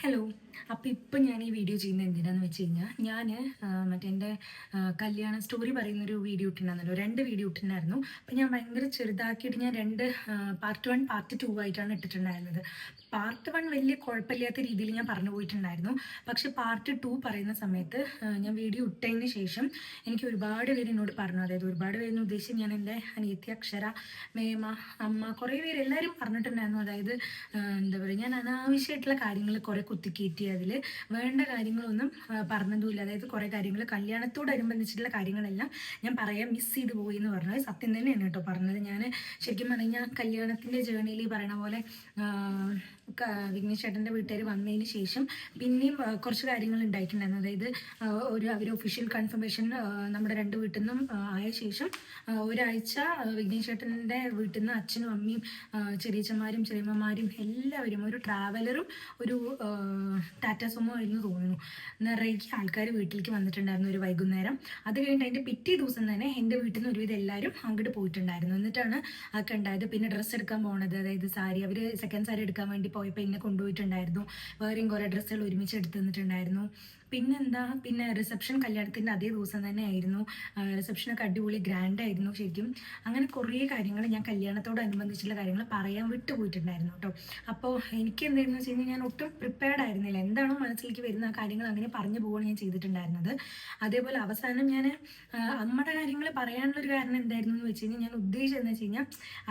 Hello. അപ്പോൾ ഇപ്പം ഞാൻ ഈ വീഡിയോ ചെയ്യുന്നത് എന്തിനാന്ന് വെച്ച് കഴിഞ്ഞാൽ ഞാൻ മറ്റേ എൻ്റെ കല്യാണ സ്റ്റോറി പറയുന്നൊരു വീഡിയോ ഇട്ടിട്ടുണ്ടായിരുന്നല്ലോ, 2 വീഡിയോ ഇട്ടിട്ടുണ്ടായിരുന്നു. അപ്പോൾ ഞാൻ ഭയങ്കര ചെറുതാക്കിയിട്ട് ഞാൻ 2 പാർട്ട് 1 പാർട്ട് 2 ആയിട്ടാണ് ഇട്ടിട്ടുണ്ടായിരുന്നത്. പാർട്ട് 1 വലിയ കുഴപ്പമില്ലാത്ത രീതിയിൽ ഞാൻ പറഞ്ഞു പോയിട്ടുണ്ടായിരുന്നു. പക്ഷെ പാർട്ട് 2 പറയുന്ന സമയത്ത് ഞാൻ വീഡിയോ ഇട്ടതിന് ശേഷം എനിക്ക് ഒരുപാട് പേര് എന്നോട് പറഞ്ഞു, അതായത് ഒരുപാട് പേരെന്ന് ഉദ്ദേശിച്ച് ഞാൻ എൻ്റെ അനിയത്തി അക്ഷര, മേമ, അമ്മ, കുറേ പേര് എല്ലാവരും പറഞ്ഞിട്ടുണ്ടായിരുന്നു. അതായത് എന്താ പറയുക, ഞാൻ അനാവശ്യമായിട്ടുള്ള കാര്യങ്ങൾ കുറേ കുത്തിക്കയറ്റി അതിൽ വേണ്ട കാര്യങ്ങളൊന്നും പറഞ്ഞതുമില്ല. അതായത് കുറേ കാര്യങ്ങൾ കല്യാണത്തോടനുബന്ധിച്ചിട്ടുള്ള കാര്യങ്ങളെല്ലാം ഞാൻ പറയാൻ മിസ് ചെയ്ത് പോയി എന്ന് പറഞ്ഞത് സത്യം തന്നെയാണ് കേട്ടോ പറഞ്ഞത്. ഞാൻ ശരിക്കും പറഞ്ഞാൽ കല്യാണത്തിൻ്റെ ജേർണിയിൽ പറയണ പോലെ വിഘ്നേഷ് ചേട്ടൻ്റെ വീട്ടുകാർ വന്നതിന് ശേഷം പിന്നെയും കുറച്ച് കാര്യങ്ങൾ ഉണ്ടായിട്ടുണ്ടായിരുന്നു. അതായത് അവർ ഒഫീഷ്യൽ കൺഫർമേഷൻ നമ്മുടെ 2 വീട്ടിൽ നിന്നും ആയ ശേഷം ഒരാഴ്ച വിഘ്നേഷ് ചേട്ടൻ്റെ വീട്ടിൽ നിന്ന് അച്ഛനും അമ്മയും ചെറിയച്ചന്മാരും ചെറിയമ്മമാരും എല്ലാവരും, ഒരു ട്രാവലറും ഒരു ടാറ്റ സുമോ ആയിരുന്നു തോന്നുന്നു, നിറയെ ആൾക്കാർ വീട്ടിലേക്ക് വന്നിട്ടുണ്ടായിരുന്നു ഒരു വൈകുന്നേരം. അത് കഴിഞ്ഞിട്ട് അതിൻ്റെ പിറ്റേ ദിവസം തന്നെ എൻ്റെ വീട്ടിൽ നിന്ന് ഒരുവിധം എല്ലാവരും അങ്ങോട്ട് പോയിട്ടുണ്ടായിരുന്നു. എന്നിട്ടാണ് അതൊക്കെ ഉണ്ടായത്. പിന്നെ ഡ്രസ്സ് എടുക്കാൻ പോണത്, അതായത് സാരി, അവർ സെക്കൻഡ് സാരി എടുക്കാൻ വേണ്ടി പോയപ്പോൾ എന്നെ കൊണ്ടുപോയിട്ടുണ്ടായിരുന്നു. വേറെയും കുറേ ഡ്രസ്സുകൾ ഒരുമിച്ച് എടുത്തു തന്നിട്ടുണ്ടായിരുന്നു. പിന്നെ റിസപ്ഷൻ കല്യാണത്തിൻ്റെ അതേ ദിവസം തന്നെ ആയിരുന്നു. റിസപ്ഷനൊക്കെ അടിപൊളി ഗ്രാൻഡ് ആയിരുന്നു ശരിക്കും. അങ്ങനെ കുറേ കാര്യങ്ങൾ ഞാൻ കല്യാണത്തോടനുബന്ധിച്ചുള്ള കാര്യങ്ങൾ പറയാൻ വിട്ടുപോയിട്ടുണ്ടായിരുന്നു കേട്ടോ. അപ്പോൾ എനിക്ക് എന്തായിരുന്നു വെച്ച് കഴിഞ്ഞാൽ ഞാൻ ഒട്ടും പ്രിപ്പയർഡ് ആയിരുന്നില്ല. എന്താണോ മനസ്സിലേക്ക് വരുന്ന ആ കാര്യങ്ങൾ അങ്ങനെ പറഞ്ഞു പോവുകയാണ് ഞാൻ ചെയ്തിട്ടുണ്ടായിരുന്നത്. അതേപോലെ അവസാനം ഞാൻ അമ്മയുടെ കാര്യങ്ങൾ പറയാനുള്ളൊരു കാരണം എന്തായിരുന്നു എന്ന് വെച്ച് കഴിഞ്ഞാൽ ഞാൻ ഉദ്ദേശിച്ചതെന്ന് വെച്ച് കഴിഞ്ഞാൽ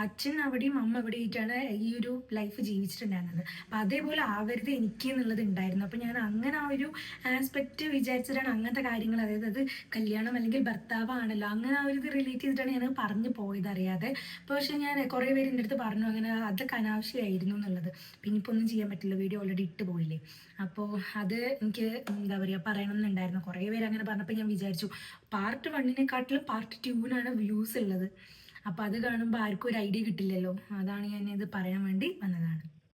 അച്ഛൻ അവിടെയും അമ്മ എവിടെയായിട്ടാണ് ഈ ഒരു ലൈഫ് ജീവിച്ചിട്ടുണ്ടായിരുന്നത്. അപ്പം അതേപോലെ ആവരുത് എനിക്ക് എന്നുള്ളത് ഉണ്ടായിരുന്നു. അപ്പം ഞാൻ അങ്ങനെ ആ ഒരു ആസ്പെക്റ്റ് വിചാരിച്ചിട്ടാണ് അങ്ങനത്തെ കാര്യങ്ങൾ, അതായത് അത് കല്യാണം അല്ലെങ്കിൽ ഭർത്താവാണല്ലോ, അങ്ങനെ ആ ഒരു ഇത് റിലേറ്റ് ചെയ്തിട്ടാണ് ഞാൻ പറഞ്ഞു പോയത് അറിയാതെ. പക്ഷേ ഞാൻ കുറേ പേര് എൻ്റെ അടുത്ത് പറഞ്ഞു അങ്ങനെ അതൊക്കെ അനാവശ്യമായിരുന്നു എന്നുള്ളത്. പിന്നെ ഇപ്പോൾ ഒന്നും ചെയ്യാൻ പറ്റില്ല, വീഡിയോ ഓൾറെഡി ഇട്ട് പോയില്ലേ. അപ്പോൾ അത് എനിക്ക് എന്താ പറയുക പറയണം എന്നുണ്ടായിരുന്നു. കുറേ പേര് അങ്ങനെ പറഞ്ഞപ്പോൾ ഞാൻ വിചാരിച്ചു പാർട്ട് 1-നെക്കാട്ടിലും പാർട്ട് 2-നാണ് വ്യൂസ് ഉള്ളത്. അപ്പോൾ അത് കാണുമ്പോൾ ആർക്കും ഒരു ഐഡിയ കിട്ടില്ലല്ലോ, അതാണ് ഞാൻ ഇത് പറയാൻ വേണ്ടി വന്നതാണ്.